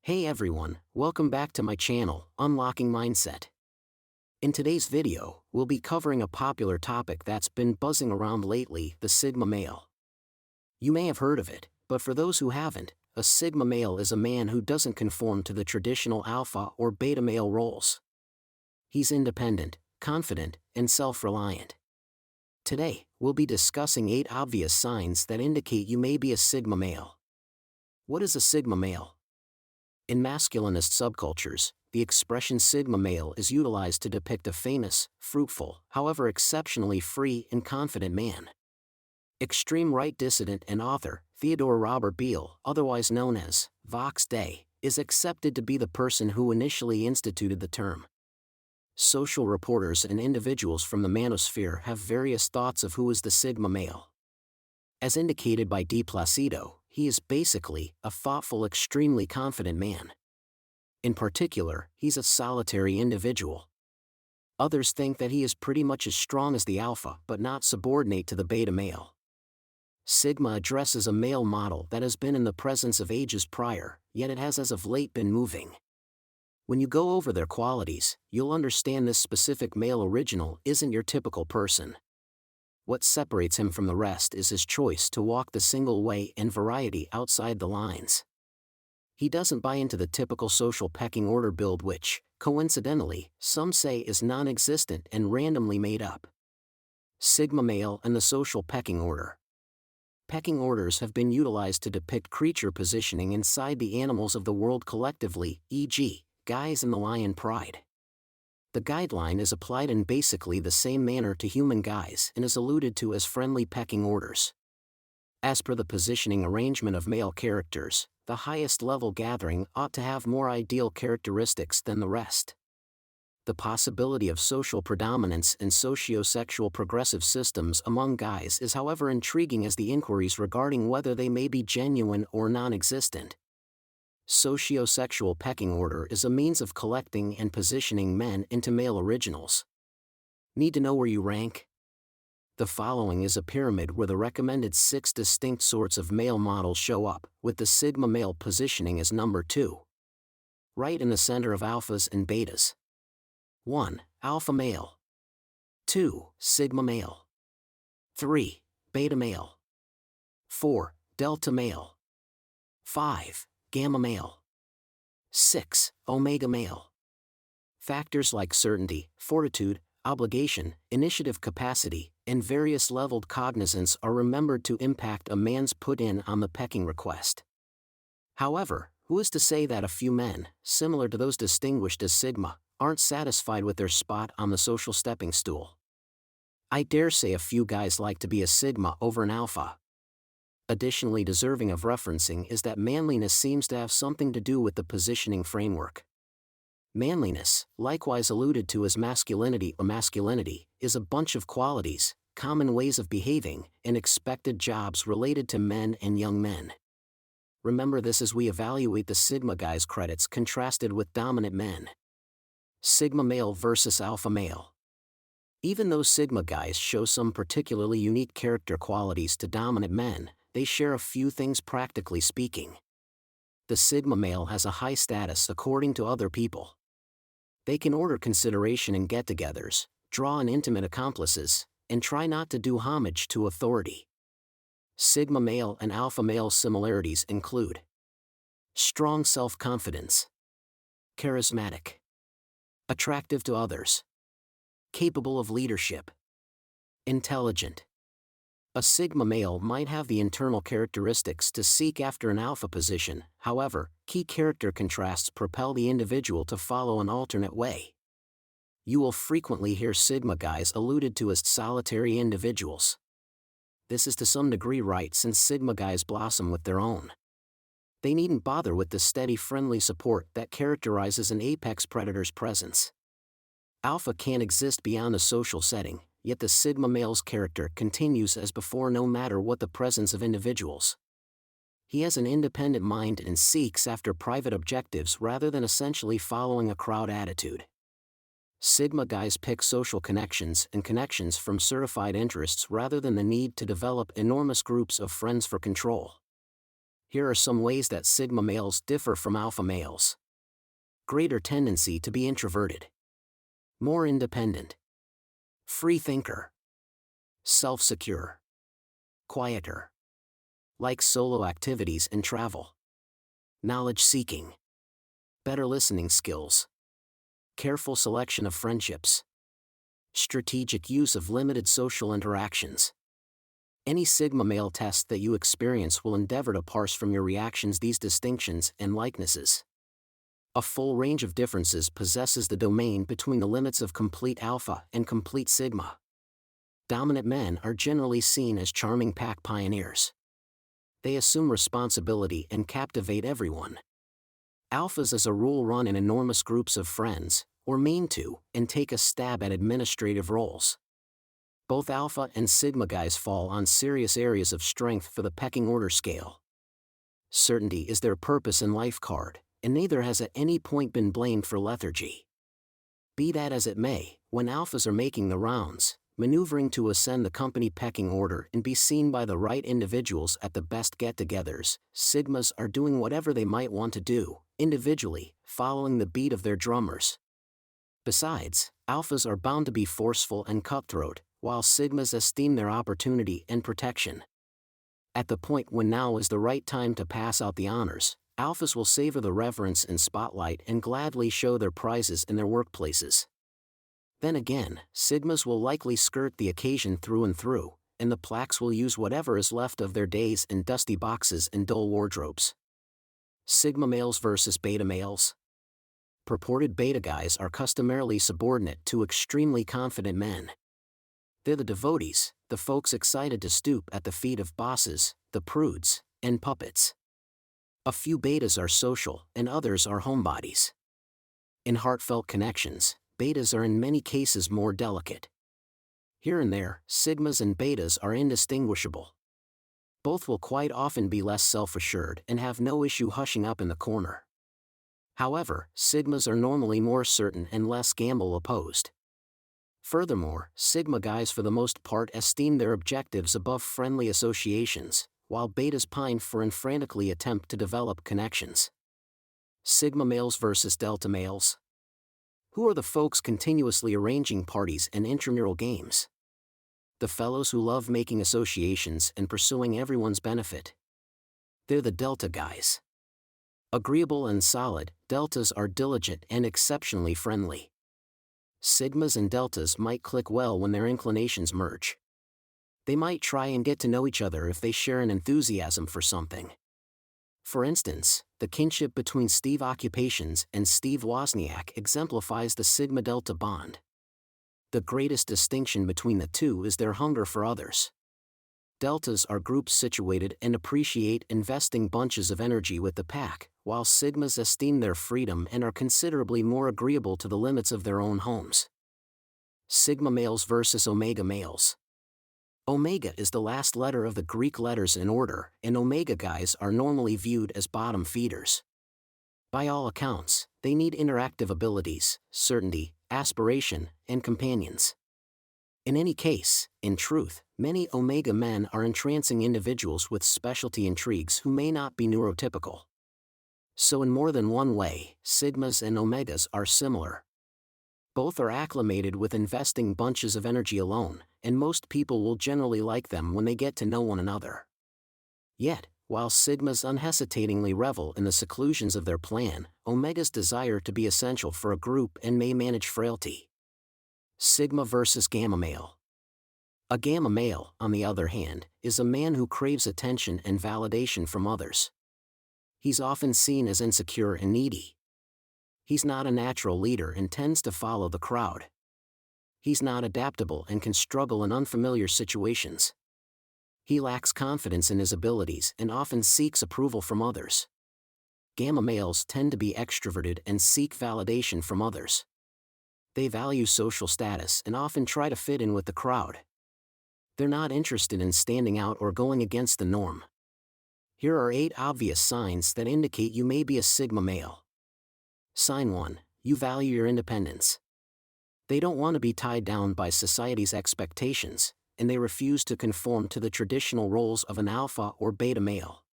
Hey everyone, welcome back to my channel, Unlocking Mindset. In today's video, we'll be covering a popular topic that's been buzzing around lately, the Sigma male. You may have heard of it, but for those who haven't, a Sigma male is a man who doesn't conform to the traditional alpha or beta male roles. He's independent, confident, and self-reliant. Today, we'll be discussing 8 obvious signs that indicate you may be a Sigma male. What is a Sigma male? In masculinist subcultures, the expression Sigma male is utilized to depict a famous, fruitful, however exceptionally free and confident man. Extreme right dissident and author, Theodore Robert Beale, otherwise known as Vox Day, is accepted to be the person who initially instituted the term. Social reporters and individuals from the manosphere have various thoughts of who is the Sigma male. As indicated by D. Placido, he is basically a thoughtful, extremely confident man. In particular, he's a solitary individual. Others think that he is pretty much as strong as the alpha but not subordinate to the beta male. Sigma addresses a male model that has been in the presence of ages prior, yet it has as of late been moving. When you go over their qualities, you'll understand this specific male original isn't your typical person. What separates him from the rest is his choice to walk the single way and variety outside the lines. He doesn't buy into the typical social pecking order build which, coincidentally, some say is non-existent and randomly made up. Sigma male and the social pecking order. Pecking orders have been utilized to depict creature positioning inside the animals of the world collectively, e.g., guys in the lion pride. The guideline is applied in basically the same manner to human guys and is alluded to as friendly pecking orders. As per the positioning arrangement of male characters, the highest level gathering ought to have more ideal characteristics than the rest. The possibility of social predominance in socio-sexual progressive systems among guys is however intriguing as the inquiries regarding whether they may be genuine or non-existent. Socio-sexual pecking order is a means of collecting and positioning men into male originals. Need to know where you rank? The following is a pyramid where the recommended 6 distinct sorts of male models show up, with the Sigma male positioning as number 2. Right in the center of alphas and betas. 1. Alpha male. 2. Sigma male. 3. Beta male. 4. Delta male. 5. Gamma male. 6. Omega male. Factors like certainty, fortitude, obligation, initiative capacity, and various leveled cognizance are remembered to impact a man's put-in on the pecking request. However, who is to say that a few men, similar to those distinguished as Sigma, aren't satisfied with their spot on the social stepping stool? I dare say a few guys like to be a Sigma over an alpha. Additionally deserving of referencing is that manliness seems to have something to do with the positioning framework. Manliness, likewise alluded to as masculinity or masculinity, is a bunch of qualities, common ways of behaving, and expected jobs related to men and young men. Remember this as we evaluate the Sigma guys' credits contrasted with dominant men. Sigma male versus alpha male. Even though Sigma guys show some particularly unique character qualities to dominant men, they share a few things practically speaking. The Sigma male has a high status according to other people. They can order consideration in get-togethers, draw in intimate accomplices, and try not to do homage to authority. Sigma male and alpha male similarities include strong self-confidence, charismatic, attractive to others, capable of leadership, intelligent. A Sigma male might have the internal characteristics to seek after an alpha position, however, key character contrasts propel the individual to follow an alternate way. You will frequently hear Sigma guys alluded to as solitary individuals. This is to some degree right since Sigma guys blossom with their own. They needn't bother with the steady friendly support that characterizes an apex predator's presence. Alpha can't exist beyond a social setting, yet the Sigma male's character continues as before no matter what the presence of individuals. He has an independent mind and seeks after private objectives rather than essentially following a crowd attitude. Sigma guys pick social connections and connections from certified interests rather than the need to develop enormous groups of friends for control. Here are some ways that sigma males differ from alpha males. Greater tendency to be introverted. More independent. Free thinker. Self-secure. Quieter. Likes solo activities and travel. Knowledge-seeking. Better listening skills. Careful selection of friendships. Strategic use of limited social interactions. Any sigma male test that you experience will endeavor to parse from your reactions these distinctions and likenesses. A full range of differences possesses the domain between the limits of complete alpha and complete sigma. Dominant men are generally seen as charming pack pioneers. They assume responsibility and captivate everyone. Alphas as a rule run in enormous groups of friends, or mean to, and take a stab at administrative roles. Both alpha and sigma guys fall on serious areas of strength for the pecking order scale. Certainty is their purpose in life card, and neither has at any point been blamed for lethargy. Be that as it may, when alphas are making the rounds, maneuvering to ascend the company pecking order and be seen by the right individuals at the best get-togethers, sigmas are doing whatever they might want to do, individually, following the beat of their drummers. Besides, alphas are bound to be forceful and cutthroat, while sigmas esteem their opportunity and protection. At the point when now is the right time to pass out the honors, alphas will savor the reverence and spotlight and gladly show their prizes in their workplaces. Then again, sigmas will likely skirt the occasion through and through, and the plaques will use whatever is left of their days in dusty boxes and dull wardrobes. Sigma males versus beta males. Purported beta guys are customarily subordinate to extremely confident men. They're the devotees, the folks excited to stoop at the feet of bosses, the prudes, and puppets. A few betas are social, and others are homebodies. In heartfelt connections, betas are in many cases more delicate. Here and there, sigmas and betas are indistinguishable. Both will quite often be less self-assured and have no issue hushing up in the corner. However, sigmas are normally more certain and less gamble-opposed. Furthermore, sigma guys for the most part esteem their objectives above friendly associations, while betas pine for and frantically attempt to develop connections. Sigma males versus delta males. Who are the folks continuously arranging parties and intramural games? The fellows who love making associations and pursuing everyone's benefit. They're the delta guys. Agreeable and solid, deltas are diligent and exceptionally friendly. Sigmas and deltas might click well when their inclinations merge. They might try and get to know each other if they share an enthusiasm for something. For instance, the kinship between Steve Occupations and Steve Wozniak exemplifies the sigma-delta bond. The greatest distinction between the two is their hunger for others. Deltas are groups situated and appreciate investing bunches of energy with the pack, while sigmas esteem their freedom and are considerably more agreeable to the limits of their own homes. Sigma males versus omega males. Omega is the last letter of the Greek letters in order, and omega guys are normally viewed as bottom feeders. By all accounts, they need interactive abilities, certainty, aspiration, and companions. In any case, in truth, many omega men are entrancing individuals with specialty intrigues who may not be neurotypical. So in more than one way, sigmas and omegas are similar. Both are acclimated with investing bunches of energy alone, and most people will generally like them when they get to know one another. Yet, while sigmas unhesitatingly revel in the seclusions of their plan, omegas desire to be essential for a group and may manage frailty. Sigma versus gamma male. A gamma male, on the other hand, is a man who craves attention and validation from others. He's often seen as insecure and needy. He's not a natural leader and tends to follow the crowd. He's not adaptable and can struggle in unfamiliar situations. He lacks confidence in his abilities and often seeks approval from others. Gamma males tend to be extroverted and seek validation from others. They value social status and often try to fit in with the crowd. They're not interested in standing out or going against the norm. Here are 8 obvious signs that indicate you may be a sigma male. Sign 1. You value your independence. They don't want to be tied down by society's expectations, and they refuse to conform to the traditional roles of an alpha or beta male.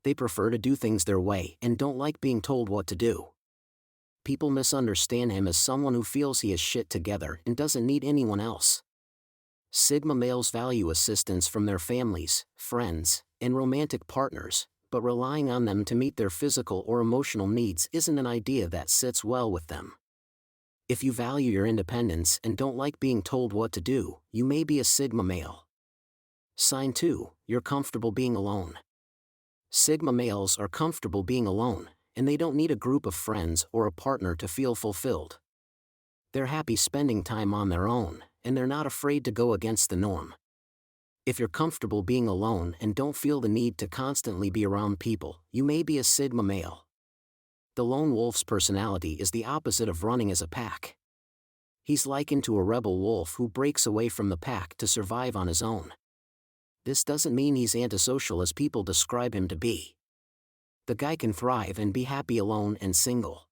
They prefer to do things their way and don't like being told what to do. People misunderstand him as someone who feels he has shit together and doesn't need anyone else. Sigma males value assistance from their families, friends, and romantic partners, but relying on them to meet their physical or emotional needs isn't an idea that sits well with them. If you value your independence and don't like being told what to do, you may be a Sigma male. Sign 2, you're comfortable being alone. Sigma males are comfortable being alone, and they don't need a group of friends or a partner to feel fulfilled. They're happy spending time on their own, and they're not afraid to go against the norm. If you're comfortable being alone and don't feel the need to constantly be around people, you may be a Sigma male. The lone wolf's personality is the opposite of running as a pack. He's likened to a rebel wolf who breaks away from the pack to survive on his own. This doesn't mean he's antisocial as people describe him to be. The guy can thrive and be happy alone and single.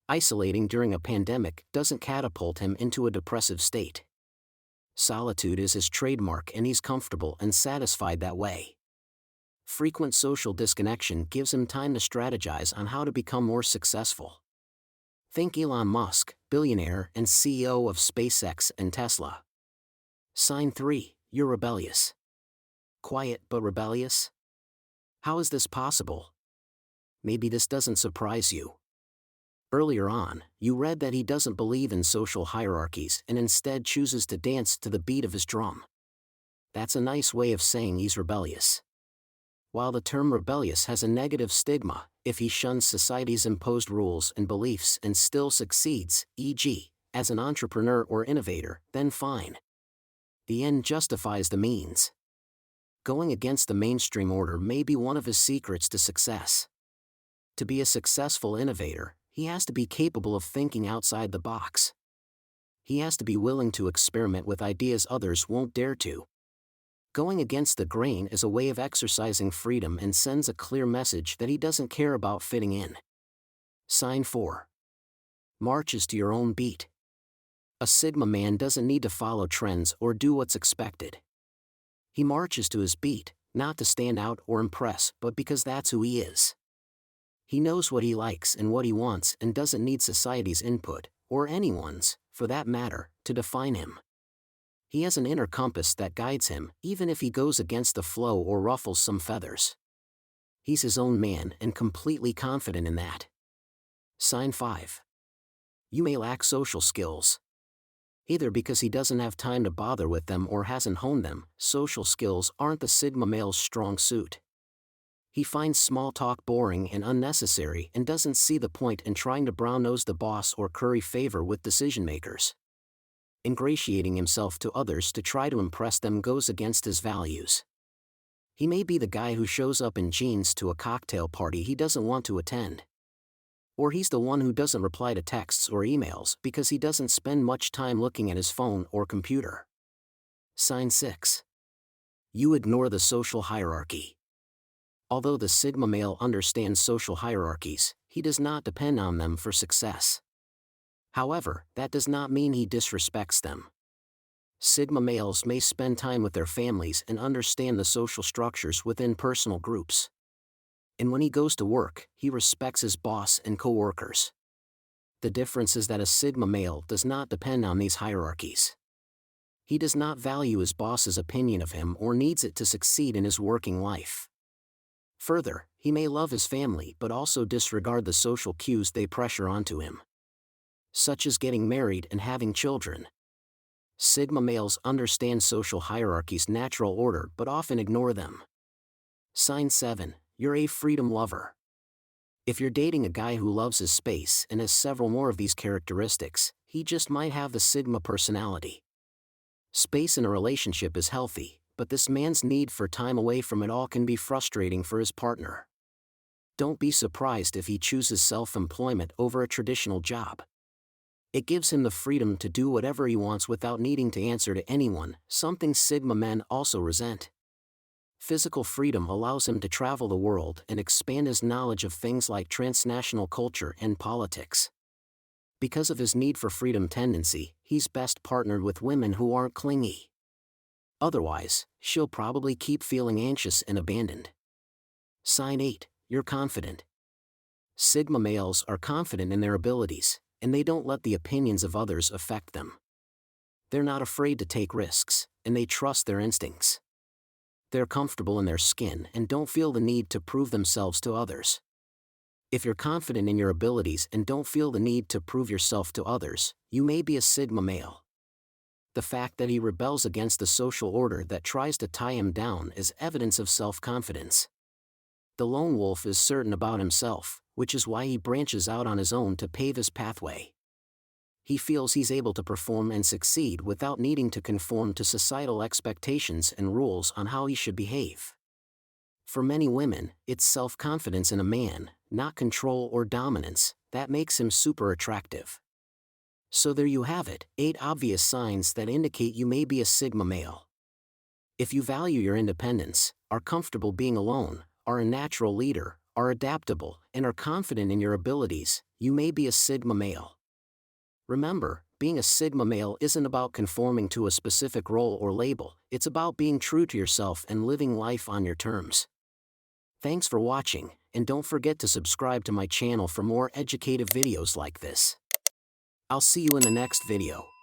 Isolating during a pandemic doesn't catapult him into a depressive state. Solitude is his trademark and he's comfortable and satisfied that way. Frequent social disconnection gives him time to strategize on how to become more successful. Think Elon Musk, billionaire and CEO of SpaceX and Tesla. Sign 3, you're rebellious. Quiet but rebellious? How is this possible? Maybe this doesn't surprise you. Earlier on, you read that he doesn't believe in social hierarchies and instead chooses to dance to the beat of his drum. That's a nice way of saying he's rebellious. While the term rebellious has a negative stigma, if he shuns society's imposed rules and beliefs and still succeeds, e.g., as an entrepreneur or innovator, then fine. The end justifies the means. Going against the mainstream order may be one of his secrets to success. To be a successful innovator, he has to be capable of thinking outside the box. He has to be willing to experiment with ideas others won't dare to. Going against the grain is a way of exercising freedom and sends a clear message that he doesn't care about fitting in. Sign 4. Marches to your own beat. A Sigma man doesn't need to follow trends or do what's expected. He marches to his beat, not to stand out or impress, but because that's who he is. He knows what he likes and what he wants and doesn't need society's input, or anyone's, for that matter, to define him. He has an inner compass that guides him, even if he goes against the flow or ruffles some feathers. He's his own man and completely confident in that. Sign 5. You may lack social skills. Either because he doesn't have time to bother with them or hasn't honed them, social skills aren't the Sigma male's strong suit. He finds small talk boring and unnecessary and doesn't see the point in trying to brown-nose the boss or curry favor with decision-makers. Ingratiating himself to others to try to impress them goes against his values. He may be the guy who shows up in jeans to a cocktail party he doesn't want to attend. Or he's the one who doesn't reply to texts or emails because he doesn't spend much time looking at his phone or computer. Sign 6. You ignore the social hierarchy. Although the Sigma male understands social hierarchies, he does not depend on them for success. However, that does not mean he disrespects them. Sigma males may spend time with their families and understand the social structures within personal groups. And when he goes to work, he respects his boss and co-workers. The difference is that a Sigma male does not depend on these hierarchies. He does not value his boss's opinion of him or needs it to succeed in his working life. Further, he may love his family but also disregard the social cues they pressure onto him, such as getting married and having children. Sigma males understand social hierarchies' natural order but often ignore them. Sign 7. You're a freedom lover. If you're dating a guy who loves his space and has several more of these characteristics, he just might have the Sigma personality. Space in a relationship is healthy, but this man's need for time away from it all can be frustrating for his partner. Don't be surprised if he chooses self-employment over a traditional job. It gives him the freedom to do whatever he wants without needing to answer to anyone, something Sigma men also resent. Physical freedom allows him to travel the world and expand his knowledge of things like transnational culture and politics. Because of his need for freedom tendency, he's best partnered with women who aren't clingy. Otherwise, she'll probably keep feeling anxious and abandoned. Sign 8, you're confident. Sigma males are confident in their abilities, and they don't let the opinions of others affect them. They're not afraid to take risks, and they trust their instincts. They're comfortable in their skin and don't feel the need to prove themselves to others. If you're confident in your abilities and don't feel the need to prove yourself to others, you may be a Sigma male. The fact that he rebels against the social order that tries to tie him down is evidence of self-confidence. The lone wolf is certain about himself, which is why he branches out on his own to pave his pathway. He feels he's able to perform and succeed without needing to conform to societal expectations and rules on how he should behave. For many women, it's self-confidence in a man, not control or dominance, that makes him super attractive. So there you have it, 8 obvious signs that indicate you may be a Sigma male. If you value your independence, are comfortable being alone, are a natural leader, are adaptable, and are confident in your abilities, you may be a Sigma male. Remember, being a Sigma male isn't about conforming to a specific role or label, it's about being true to yourself and living life on your terms. Thanks for watching, and don't forget to subscribe to my channel for more educative videos like this. I'll see you in the next video.